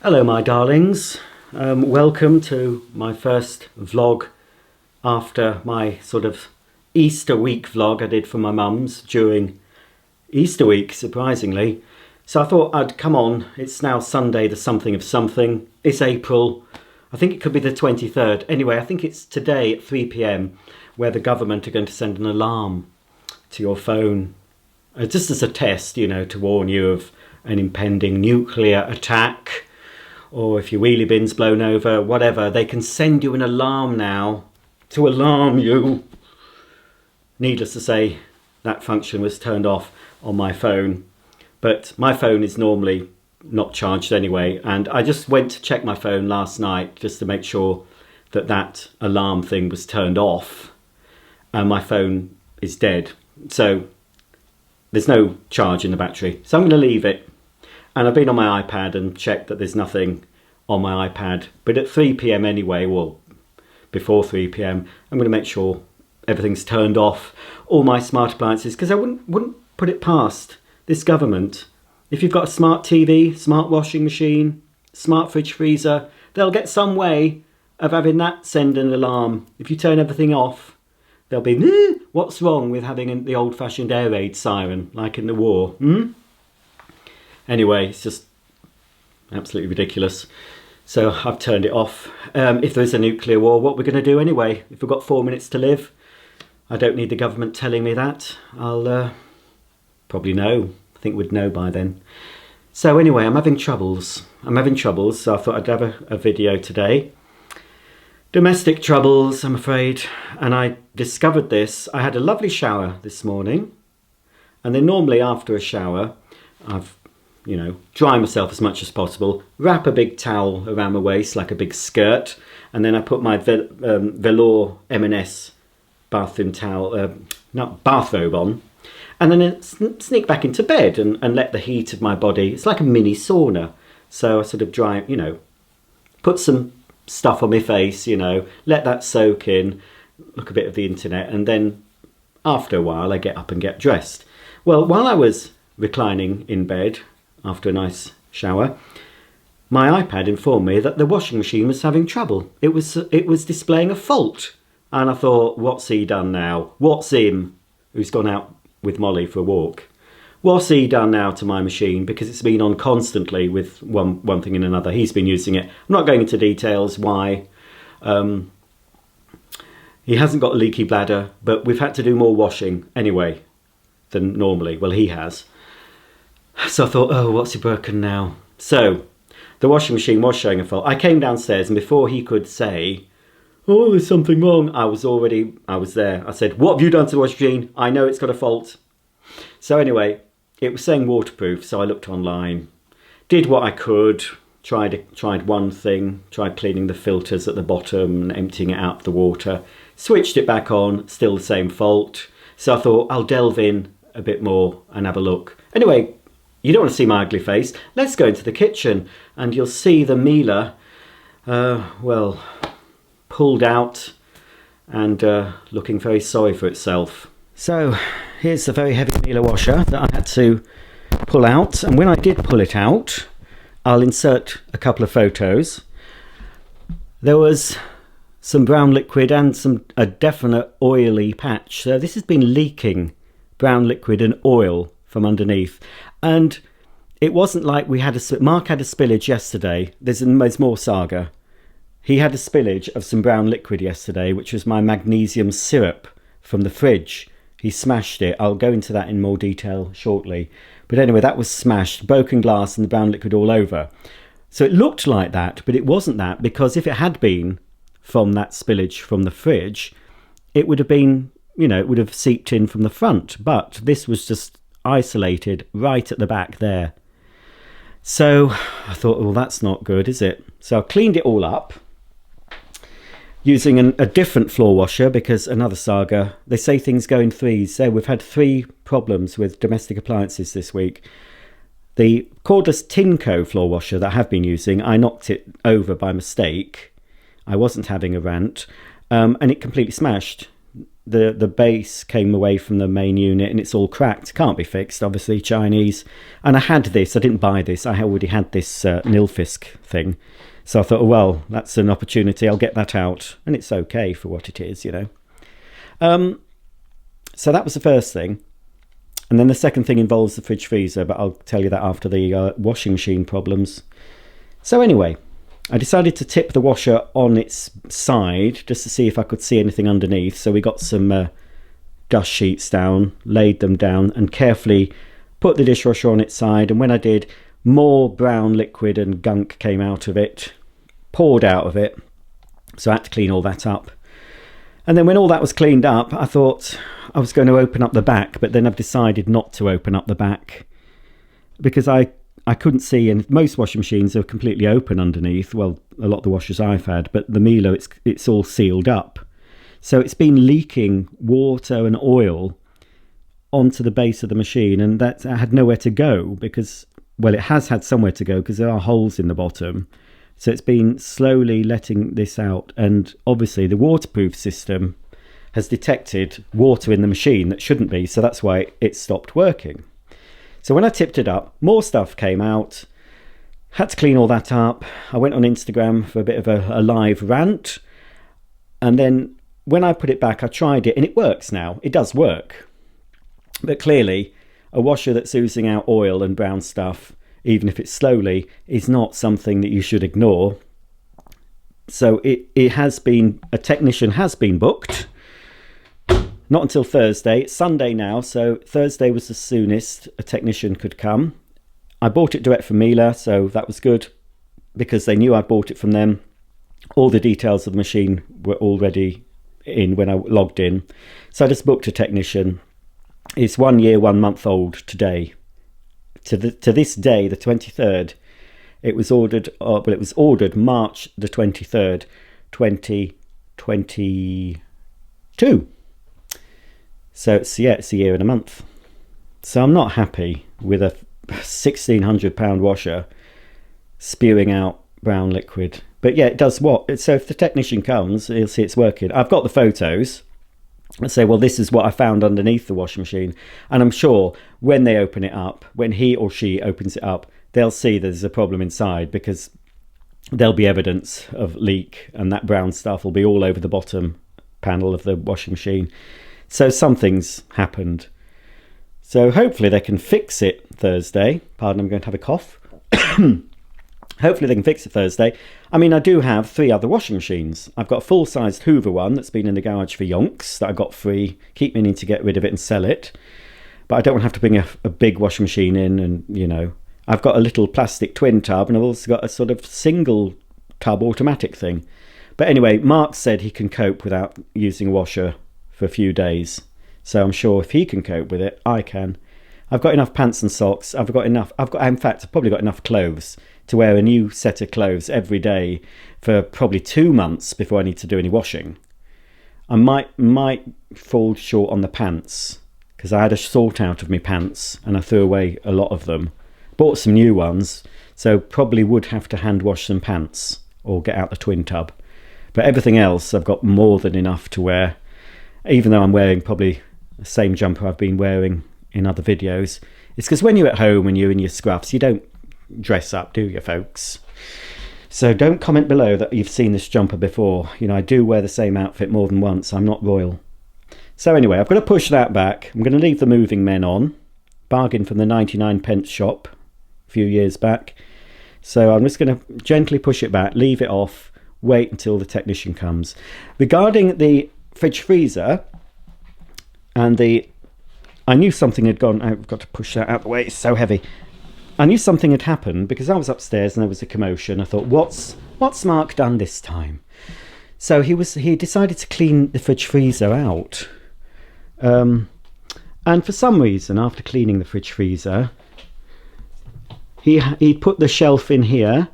Hello my darlings, welcome to my first vlog after my sort of Easter week vlog I did for my mum's during Easter week, surprisingly. So I thought I'd come on. It's now Sunday the something of something. It's April, I think it could be the 23rd. Anyway, I think it's today at 3 p.m. where the government are going to send an alarm to your phone. Just as a test, you know, to warn you of an impending nuclear attack. Or if your wheelie bin's blown over, whatever, they can send you an alarm now to alarm you. Needless to say, that function was turned off on my phone. But my phone is normally not charged anyway. And I just went to check my phone last night just to make sure that that alarm thing was turned off. And my phone is dead. So there's no charge in the battery. So I'm going to leave it. And I've been on my iPad and checked that there's nothing on my iPad. But at 3 p.m. anyway, well, before 3 p.m, I'm going to make sure everything's turned off, all my smart appliances, because I wouldn't put it past this government. If you've got a smart TV, smart washing machine, smart fridge freezer, they'll get some way of having that send an alarm. If you turn everything off, they'll be, what's wrong with having the old-fashioned air raid siren, like in the war? Anyway, it's just absolutely ridiculous. So I've turned it off. If there's a nuclear war, what we're going to do anyway? If we've got 4 minutes to live, I don't need the government telling me that. I'll probably know. I think we'd know by then. So anyway, I'm having troubles. So I thought I'd have a video today. Domestic troubles, I'm afraid. And I discovered this. I had a lovely shower this morning. And then normally after a shower, I've dry myself as much as possible, wrap a big towel around my waist like a big skirt, and then I put my velour M&S bathroom towel, bathrobe on, and then sneak back into bed and let the heat of my body, it's like a mini sauna. So I sort of dry, put some stuff on my face, let that soak in, look a bit of the internet, and then after a while I get up and get dressed. Well, while I was reclining in bed, after a nice shower, my iPad informed me that the washing machine was having trouble. It was displaying a fault. And I thought, what's he done now? What's him, who's gone out with Molly for a walk? What's he done now to my machine? Because it's been on constantly with one thing and another. He's been using it. I'm not going into details why. He hasn't got a leaky bladder, but we've had to do more washing anyway than normally. Well, he has. So I thought, oh, what's he broken now? So the washing machine was showing a fault. I came downstairs, and before he could say, oh, there's something wrong, I was there. I said, what have you done to the washing machine? I know it's got a fault. So anyway, it was saying waterproof, so I looked online, did what I could, tried one thing, tried cleaning the filters at the bottom and emptying it out of the water, switched it back on, still the same fault. So I thought, I'll delve in a bit more and have a look. Anyway, you don't want to see my ugly face. Let's go into the kitchen and you'll see the Miele, pulled out and looking very sorry for itself. So here's the very heavy Miele washer that I had to pull out. And when I did pull it out, I'll insert a couple of photos. There was some brown liquid and a definite oily patch. So this has been leaking brown liquid and oil from underneath. And it wasn't like Mark had a spillage yesterday. There's more saga. He had a spillage of some brown liquid yesterday, which was my magnesium syrup from the fridge. He smashed it. I'll go into that in more detail shortly. But anyway, that was smashed, broken glass and the brown liquid all over. So it looked like that, but it wasn't that, because if it had been from that spillage from the fridge, it would have been, it would have seeped in from the front. But this was just isolated right at the back there. So I thought, well, that's not good, is it? So I cleaned it all up using a different floor washer, because another saga. They say things go in threes. So we've had 3 problems with domestic appliances this week. The cordless Tinco floor washer that I have been using, I knocked it over by mistake. I wasn't having a rant, and it completely smashed. the base came away from the main unit and it's all cracked. Can't be fixed, obviously, Chinese. And I had this, I didn't buy this, I already had this Nilfisk thing. So I thought, oh, well, that's an opportunity, I'll get that out. And it's okay for what it is, you know. So that was the first thing. And then the second thing involves the fridge freezer, but I'll tell you that after the washing machine problems. So anyway, I decided to tip the washer on its side just to see if I could see anything underneath. So we got some dust sheets down, laid them down, and carefully put the dishwasher on its side. And when I did, more brown liquid and gunk came out of it, poured out of it. So I had to clean all that up. And then when all that was cleaned up, I thought I was going to open up the back, but then I've decided not to open up the back because I couldn't see, and most washing machines are completely open underneath. Well, a lot of the washers I've had, but the Miele, it's all sealed up. So it's been leaking water and oil onto the base of the machine, and that had nowhere to go because, well, it has had somewhere to go because there are holes in the bottom. So it's been slowly letting this out, and obviously the waterproof system has detected water in the machine that shouldn't be, so that's why it stopped working. So when I tipped it up, more stuff came out, had to clean all that up. I went on Instagram for a bit of a live rant, and then when I put it back, I tried it, and it works now. It does work. But clearly, a washer that's oozing out oil and brown stuff, even if it's slowly, is not something that you should ignore. So it has been, a technician has been booked. Not until Thursday. It's Sunday now, so Thursday was the soonest a technician could come. I bought it direct from Miele, so that was good because they knew I bought it from them. All the details of the machine were already in when I logged in. So I just booked a technician. It's 1 year, 1 month old today. To this day, the 23rd, it was ordered. Well, it was ordered March the 23rd, 2022. So it's a year and a month. So I'm not happy with a £1,600 washer spewing out brown liquid. But yeah, it does what? So if the technician comes, he'll see it's working. I've got the photos. I say, well, this is what I found underneath the washing machine. And I'm sure when they open it up, when he or she opens it up, they'll see there's a problem inside because there'll be evidence of leak and that brown stuff will be all over the bottom panel of the washing machine. So something's happened. So hopefully they can fix it Thursday. Pardon, I'm going to have a cough. Hopefully they can fix it Thursday. I mean, I do have 3 other washing machines. I've got a full-sized Hoover one that's been in the garage for yonks that I got free. Keep meaning to get rid of it and sell it. But I don't want to have to bring a big washing machine in and, you know. I've got a little plastic twin tub and I've also got a sort of single tub automatic thing. But anyway, Mark said he can cope without using a washer for a few days. So I'm sure if he can cope with it, I can. I've got enough pants and socks. In fact, I've probably got enough clothes to wear a new set of clothes every day for probably 2 months before I need to do any washing. I might fall short on the pants because I had a sort out of my pants and I threw away a lot of them. Bought some new ones, so probably would have to hand wash some pants or get out the twin tub. But everything else I've got more than enough to wear, even though I'm wearing probably the same jumper I've been wearing in other videos. It's because when you're at home and you're in your scruffs, you don't dress up, do you, folks? So don't comment below that you've seen this jumper before. You know, I do wear the same outfit more than once. I'm not royal. So anyway, I've got to push that back. I'm going to leave the moving men on. Bargain from the 99p shop a few years back. So I'm just going to gently push it back, leave it off, wait until the technician comes. Regarding the fridge freezer and I knew something had gone. I've got to push that out of the way. It's so heavy. I knew something had happened because I was upstairs and there was a commotion. I thought, what's Mark done this time? So he decided to clean the fridge freezer out. And for some reason, after cleaning the fridge freezer, he put the shelf in here.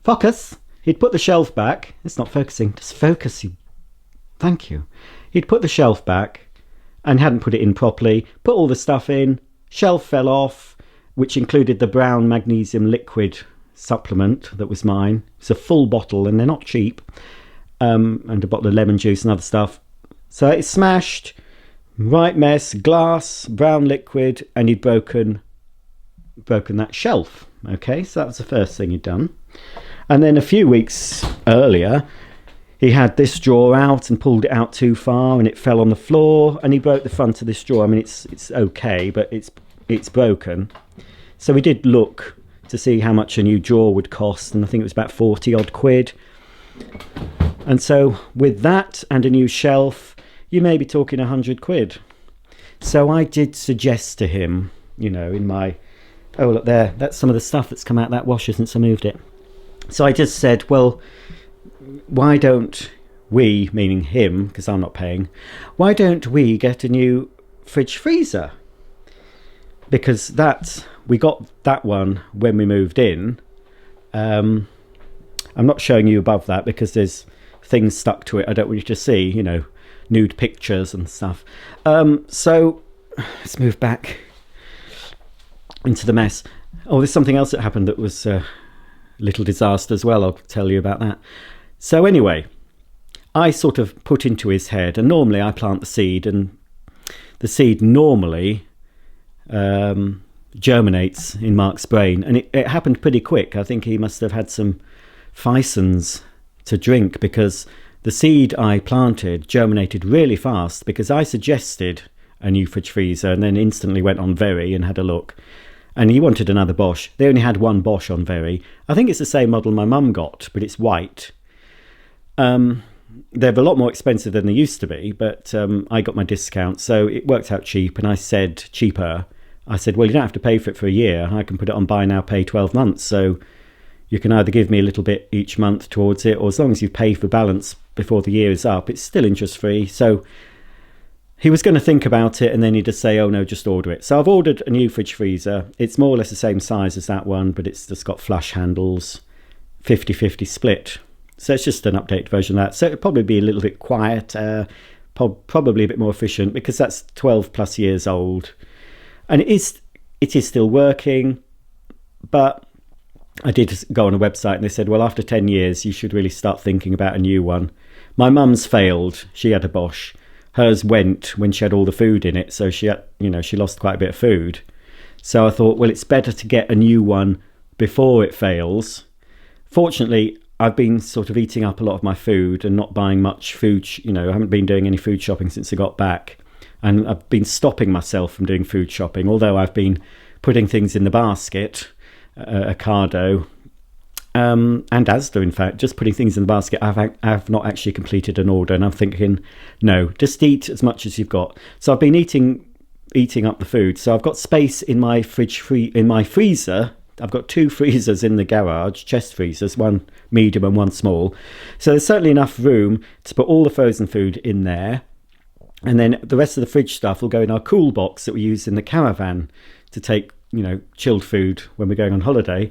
Focus. He'd put the shelf back. It's not focusing. Just focus. Thank you. He'd put the shelf back and hadn't put it in properly. Put all the stuff in. Shelf fell off, which included the brown magnesium liquid supplement that was mine. It's a full bottle and they're not cheap. And a bottle of lemon juice and other stuff. So it's smashed, right mess, glass, brown liquid, and he'd broken that shelf. Okay, so that was the first thing he'd done. And then a few weeks earlier, he had this drawer out and pulled it out too far, and it fell on the floor, and he broke the front of this drawer. I mean, it's okay, but it's broken. So we did look to see how much a new drawer would cost, and I think it was about 40 odd quid. And so with that and a new shelf, you may be talking 100 quid. So I did suggest to him, you know, in my, oh look there, that's some of the stuff that's come out of that washer since I moved it. So I just said, well, why don't we, meaning him, because I'm not paying, why don't we get a new fridge freezer? Because we got that one when we moved in. I'm not showing you above that because there's things stuck to it I don't want you to see, you know, nude pictures and stuff. So let's move back into the mess. Oh, there's something else that happened that was a little disaster as well. I'll tell you about that. So anyway, I sort of put into his head, and normally I plant the seed, and the seed normally germinates in Mark's brain, and it happened pretty quick. I think he must have had some Fisons to drink, because the seed I planted germinated really fast, because I suggested a new fridge freezer and then instantly went on Very and had a look, and he wanted another Bosch. They only had one Bosch on Very. I think it's the same model my mum got, but it's white. They're a lot more expensive than they used to be, but I got my discount, so it worked out cheap. And I said, cheaper. I said, well, you don't have to pay for it for a year. I can put it on buy now, pay 12 months. So you can either give me a little bit each month towards it, or as long as you pay for balance before the year is up, it's still interest free. So he was going to think about it, and then he'd just say, oh no, just order it. So I've ordered a new fridge freezer. It's more or less the same size as that one, but it's just got flush handles, 50-50 split. So it's just an updated version of that. So it'll probably be a little bit quieter, probably a bit more efficient, because that's 12 plus years old. And it is still working, but I did go on a website and they said, well, after 10 years, you should really start thinking about a new one. My mum's failed. She had a Bosch. Hers went when she had all the food in it. So she had, you know, she lost quite a bit of food. So I thought, well, it's better to get a new one before it fails. Fortunately, I've been sort of eating up a lot of my food and not buying much food. You know, I haven't been doing any food shopping since I got back. And I've been stopping myself from doing food shopping, although I've been putting things in the basket, Ocado, and Asda, in fact, just putting things in the basket. I've not actually completed an order, and I'm thinking, no, just eat as much as you've got. So I've been eating up the food. So I've got space in my freezer. I've got two freezers in the garage, chest freezers, one medium and one small. So there's certainly enough room to put all the frozen food in there. And then the rest of the fridge stuff will go in our cool box that we use in the caravan to take, you know, chilled food when we're going on holiday.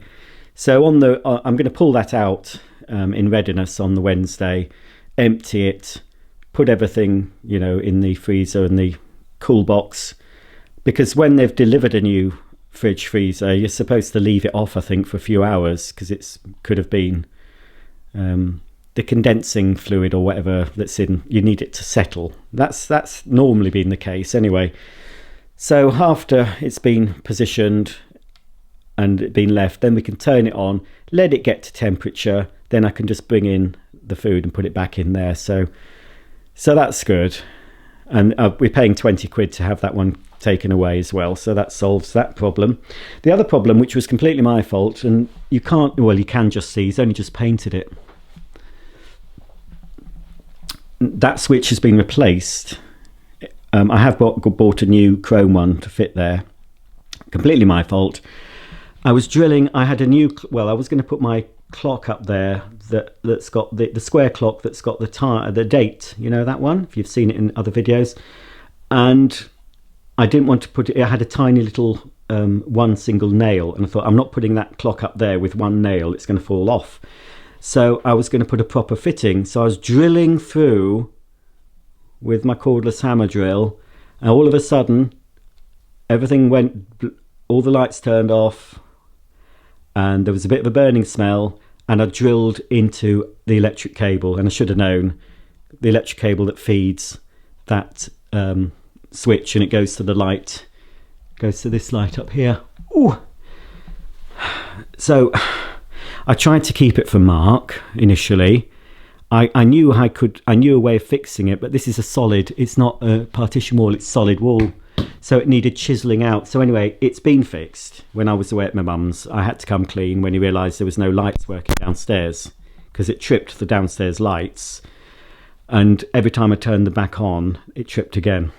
So I'm going to pull that out in readiness on the Wednesday, empty it, put everything, you know, in the freezer and the cool box, because when they've delivered a new fridge freezer, you're supposed to leave it off, I think, for a few hours, because it could have been the condensing fluid or whatever that's in, you need it to settle. That's normally been the case anyway. So after it's been positioned and been left, then we can turn it on, let it get to temperature, then I can just bring in the food and put it back in there. So that's good. And we're paying 20 quid to have that one taken away as well, so that solves that problem. The other problem, which was completely my fault, and you can just see, he's only just painted it. That switch has been replaced. I have bought a new chrome one to fit there. Completely my fault. I was drilling. I had a new. Well, I was going to put my clock up there that's got the square clock that's got the date. You know that one? If you've seen it in other videos. And I didn't want to put it. I had a tiny little one single nail, and I thought, I'm not putting that clock up there with one nail. It's going to fall off. So I was going to put a proper fitting. So I was drilling through with my cordless hammer drill, and all of a sudden everything went, all the lights turned off, and there was a bit of a burning smell, and I drilled into the electric cable, and I should have known, the electric cable that feeds that switch, and it goes to the light, goes to this light up here. Ooh. So I tried to keep it for Mark initially. I knew I knew a way of fixing it, but this is a solid, it's not a partition wall, it's solid wall. So it needed chiselling out. So anyway, it's been fixed. When I was away at my mum's, I had to come clean when he realised there was no lights working downstairs, because it tripped the downstairs lights. And every time I turned them back on, it tripped again.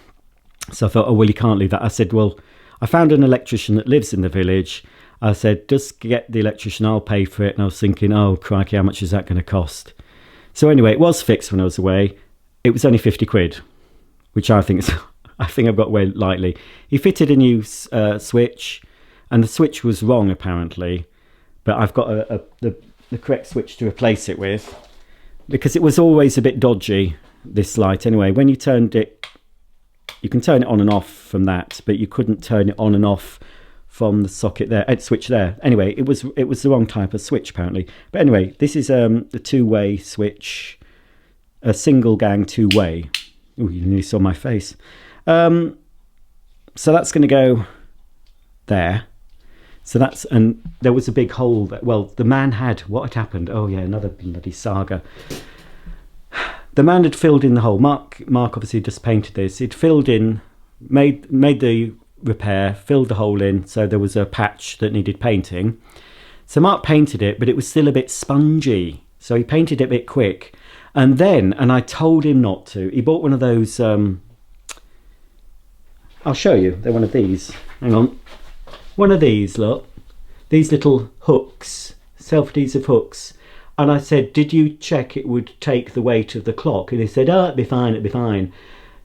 So I thought, oh, well, you can't leave that. I said, well, I found an electrician that lives in the village. I said, just get the electrician, I'll pay for it. And I was thinking, oh, crikey, how much is that going to cost? So anyway, it was fixed when I was away. It was only 50 quid, which I think I've got away lightly. He fitted a new switch, and the switch was wrong apparently, but I've got the correct switch to replace it with, because it was always a bit dodgy, this light. Anyway, when you turned it, you can turn it on and off from that, but you couldn't turn it on and off from the socket there, switch there. Anyway, it was the wrong type of switch apparently. But anyway, this is the two-way switch, a single gang two-way. Oh, you nearly saw my face. So that's going to go there. So that's, and there was a big hole that, well, the man had, what had happened? Oh yeah, another bloody saga. The man had filled in the hole. Mark obviously just painted this. He'd filled in, made the repair, filled the hole in, so there was a patch that needed painting. So Mark painted it, but it was still a bit spongy, so he painted it a bit quick. And then, and I told him not to, he bought one of those, I'll show you, they're one of these, hang on, one of these, look, these little hooks, self-adhesive hooks. And I said, did you check it would take the weight of the clock? And he said, oh, it'd be fine.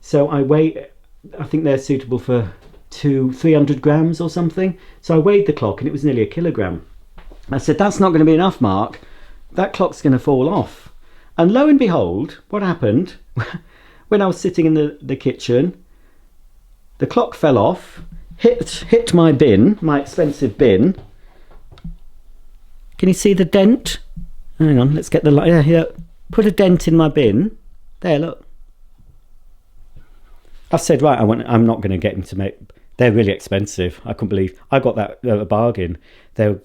So I think they're suitable for 300 grams or something. So I weighed the clock and it was nearly a kilogram. I said, that's not going to be enough, Mark. That clock's going to fall off. And lo and behold, what happened? When I was sitting in the kitchen, the clock fell off, hit my bin, my expensive bin. Can you see the dent? Hang on, let's get the light. Yeah, here. Put a dent in my bin. There, look. I said, right, I'm not going to get him to make. They're really expensive. I couldn't believe I got that a bargain. I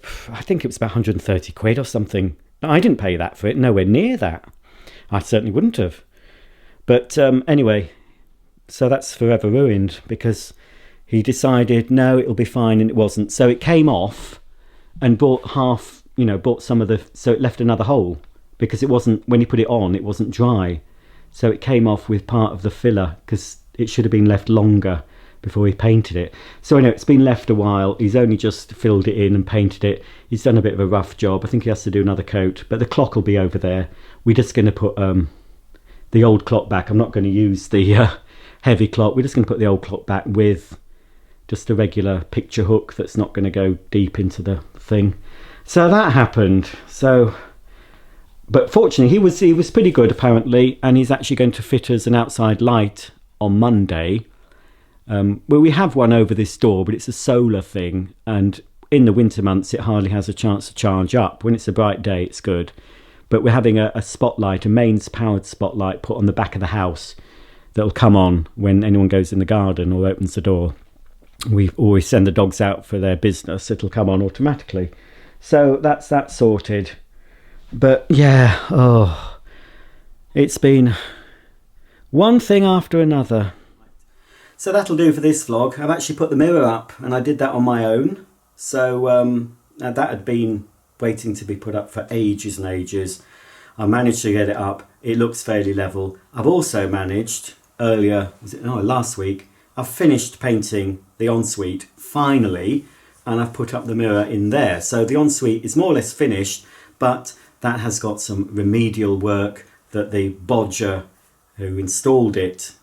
think it was about 130 quid or something. I didn't pay that for it. Nowhere near that. I certainly wouldn't have. But anyway, so that's forever ruined, because he decided no, it'll be fine, and it wasn't. So it came off, and bought some of the. So it left another hole, because it wasn't, when he put it on, it wasn't dry. So it came off with part of the filler, because it should have been left longer before he painted it. So anyway, it's been left a while. He's only just filled it in and painted it. He's done a bit of a rough job. I think he has to do another coat, but the clock will be over there. We're just going to put the old clock back. I'm not going to use the heavy clock. We're just going to put the old clock back with just a regular picture hook that's not going to go deep into the thing. So that happened. So, but fortunately, he was pretty good apparently, and he's actually going to fit us an outside light on Monday. Well, we have one over this door, but it's a solar thing, and in the winter months it hardly has a chance to charge up. When it's a bright day, it's good. But we're having a spotlight, a mains powered spotlight put on the back of the house that'll come on when anyone goes in the garden or opens the door. We always send the dogs out for their business. It'll come on automatically. So that's that sorted. But yeah, it's been one thing after another. So that'll do for this vlog. I've actually put the mirror up, and I did that on my own. So that had been waiting to be put up for ages and ages. I managed to get it up. It looks fairly level. I've also managed last week, I've finished painting the Ensuite finally, and I've put up the mirror in there. So the Ensuite is more or less finished, but that has got some remedial work that the bodger who installed it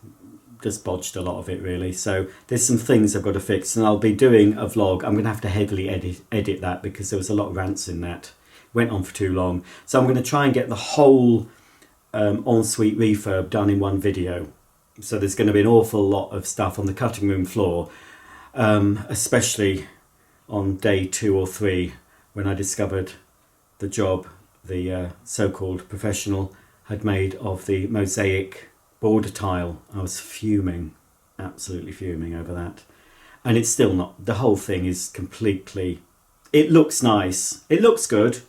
just bodged a lot of it really. So there's some things I've got to fix, and I'll be doing a vlog. I'm going to have to heavily edit that, because there was a lot of rants in that. It went on for too long. So I'm going to try and get the whole Ensuite refurb done in one video. So there's going to be an awful lot of stuff on the cutting room floor, especially on day 2 or 3 when I discovered the job the so-called professional had made of the mosaic border tile. I was fuming, absolutely fuming over that. And it's still not, the whole thing is completely, it looks nice, it looks good,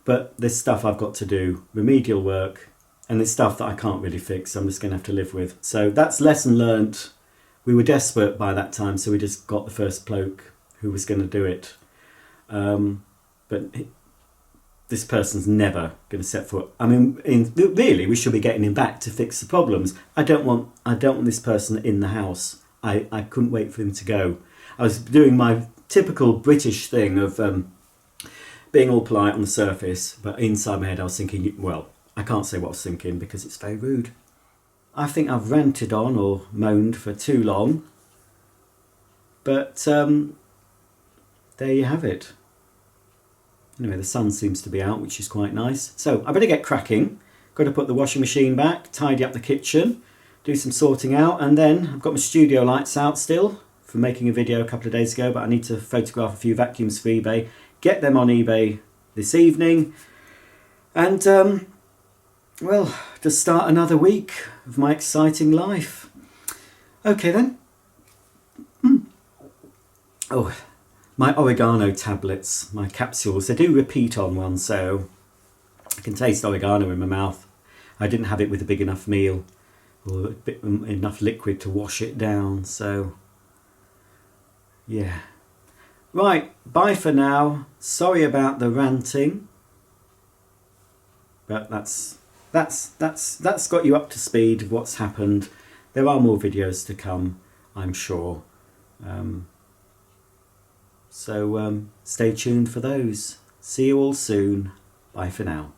but there's stuff I've got to do, remedial work, and there's stuff that I can't really fix, I'm just going to have to live with. So that's lesson learnt. We were desperate by that time, so we just got the first bloke who was going to do it. But this person's never going to set foot. I mean, really, we should be getting him back to fix the problems. I don't want this person in the house. I couldn't wait for him to go. I was doing my typical British thing of being all polite on the surface, but inside my head I was thinking, well, I can't say what I was thinking because it's very rude. I think I've ranted on or moaned for too long, but there you have it. Anyway, the sun seems to be out, which is quite nice. So I better get cracking. Got to put the washing machine back, tidy up the kitchen, do some sorting out, and then I've got my studio lights out still from making a video a couple of days ago, but I need to photograph a few vacuums for eBay, get them on eBay this evening, and well, just start another week of my exciting life. Okay then. Oh, my oregano tablets, my capsules, they do repeat on one, so I can taste oregano in my mouth. I didn't have it with a big enough meal or enough liquid to wash it down, so yeah. Right, bye for now. Sorry about the ranting, but that's got you up to speed of what's happened. There are more videos to come, I'm sure. So stay tuned for those. See you all soon. Bye for now.